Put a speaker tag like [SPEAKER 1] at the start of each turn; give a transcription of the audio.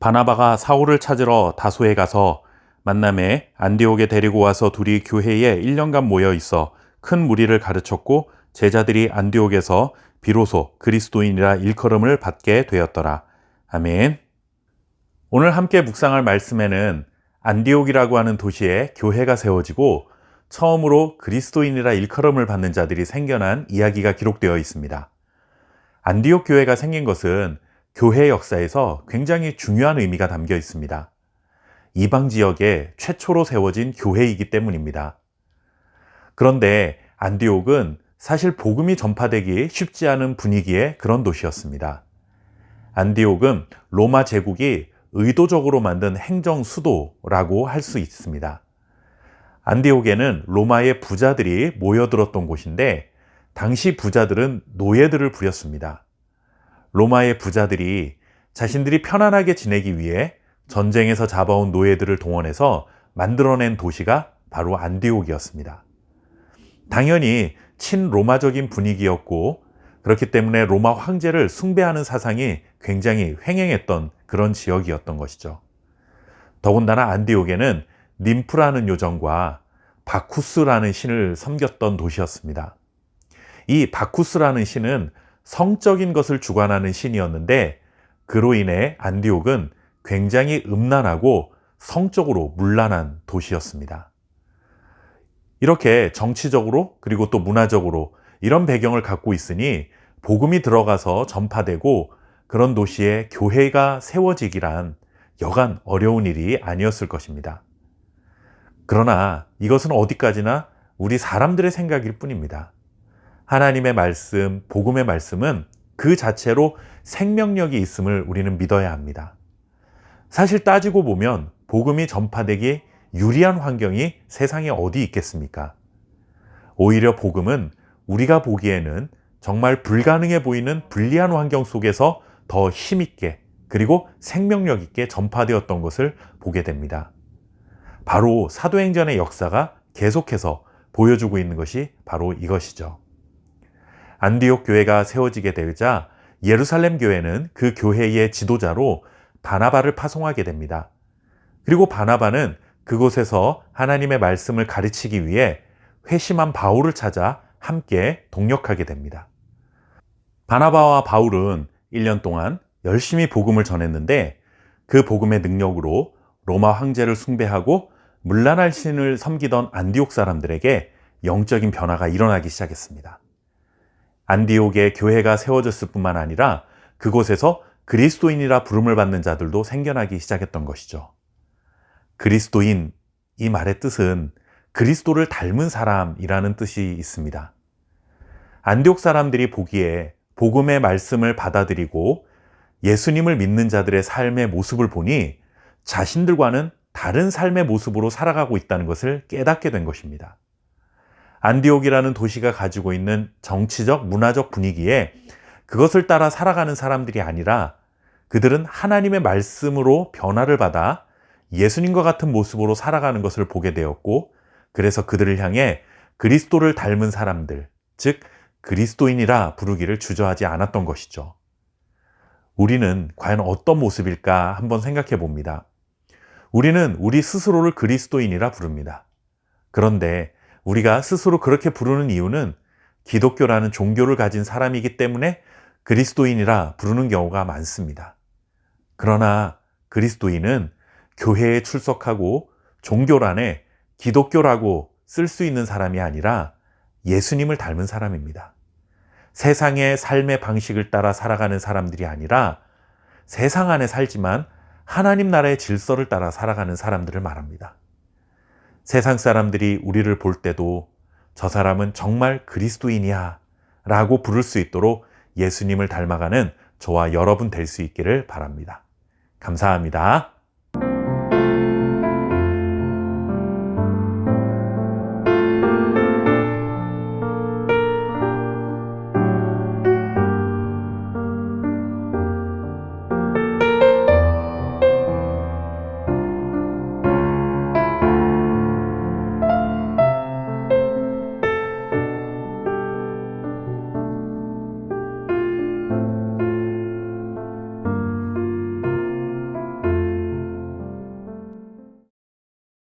[SPEAKER 1] 바나바가 사울을 찾으러 다소에 가서 만남에 안디옥에 데리고 와서 둘이 교회에 1년간 모여 있어 큰 무리를 가르쳤고 제자들이 안디옥에서 비로소 그리스도인이라 일컬음을 받게 되었더라. 아멘. 오늘 함께 묵상할 말씀에는 안디옥이라고 하는 도시에 교회가 세워지고 처음으로 그리스도인이라 일컬음을 받는 자들이 생겨난 이야기가 기록되어 있습니다. 안디옥 교회가 생긴 것은 교회 역사에서 굉장히 중요한 의미가 담겨 있습니다. 이방 지역에 최초로 세워진 교회이기 때문입니다. 그런데 안디옥은 사실 복음이 전파되기 쉽지 않은 분위기의 그런 도시였습니다. 안디옥은 로마 제국이 의도적으로 만든 행정 수도라고 할 수 있습니다. 안디옥에는 로마의 부자들이 모여들었던 곳인데 당시 부자들은 노예들을 부렸습니다. 로마의 부자들이 자신들이 편안하게 지내기 위해 전쟁에서 잡아온 노예들을 동원해서 만들어낸 도시가 바로 안디옥이었습니다. 당연히 친로마적인 분위기였고 그렇기 때문에 로마 황제를 숭배하는 사상이 굉장히 횡행했던 그런 지역이었던 것이죠. 더군다나 안디옥에는 님프라는 요정과 바쿠스라는 신을 섬겼던 도시였습니다. 이 바쿠스라는 신은 성적인 것을 주관하는 신이었는데 그로 인해 안디옥은 굉장히 음란하고 성적으로 문란한 도시였습니다. 이렇게 정치적으로 그리고 또 문화적으로 이런 배경을 갖고 있으니 복음이 들어가서 전파되고 그런 도시에 교회가 세워지기란 여간 어려운 일이 아니었을 것입니다. 그러나 이것은 어디까지나 우리 사람들의 생각일 뿐입니다. 하나님의 말씀, 복음의 말씀은 그 자체로 생명력이 있음을 우리는 믿어야 합니다. 사실 따지고 보면 복음이 전파되기 유리한 환경이 세상에 어디 있겠습니까? 오히려 복음은 우리가 보기에는 정말 불가능해 보이는 불리한 환경 속에서 더 힘있게 그리고 생명력 있게 전파되었던 것을 보게 됩니다. 바로 사도행전의 역사가 계속해서 보여주고 있는 것이 바로 이것이죠. 안디옥 교회가 세워지게 되자 예루살렘 교회는 그 교회의 지도자로 바나바를 파송하게 됩니다. 그리고 바나바는 그곳에서 하나님의 말씀을 가르치기 위해 회심한 바울을 찾아 함께 동역하게 됩니다. 바나바와 바울은 1년 동안 열심히 복음을 전했는데 그 복음의 능력으로 로마 황제를 숭배하고 문란할 신을 섬기던 안디옥 사람들에게 영적인 변화가 일어나기 시작했습니다. 안디옥에 교회가 세워졌을 뿐만 아니라 그곳에서 그리스도인이라 부름을 받는 자들도 생겨나기 시작했던 것이죠. 그리스도인, 이 말의 뜻은 그리스도를 닮은 사람이라는 뜻이 있습니다. 안디옥 사람들이 보기에 복음의 말씀을 받아들이고 예수님을 믿는 자들의 삶의 모습을 보니 자신들과는 다른 삶의 모습으로 살아가고 있다는 것을 깨닫게 된 것입니다. 안디옥이라는 도시가 가지고 있는 정치적, 문화적 분위기에 그것을 따라 살아가는 사람들이 아니라 그들은 하나님의 말씀으로 변화를 받아 예수님과 같은 모습으로 살아가는 것을 보게 되었고 그래서 그들을 향해 그리스도를 닮은 사람들, 즉 그리스도인이라 부르기를 주저하지 않았던 것이죠. 우리는 과연 어떤 모습일까 한번 생각해 봅니다. 우리는 우리 스스로를 그리스도인이라 부릅니다. 그런데 우리가 스스로 그렇게 부르는 이유는 기독교라는 종교를 가진 사람이기 때문에 그리스도인이라 부르는 경우가 많습니다. 그러나 그리스도인은 교회에 출석하고 종교란에 기독교라고 쓸 수 있는 사람이 아니라 예수님을 닮은 사람입니다. 세상의 삶의 방식을 따라 살아가는 사람들이 아니라 세상 안에 살지만 하나님 나라의 질서를 따라 살아가는 사람들을 말합니다. 세상 사람들이 우리를 볼 때도 저 사람은 정말 그리스도인이야 라고 부를 수 있도록 예수님을 닮아가는 저와 여러분 될 수 있기를 바랍니다. 감사합니다.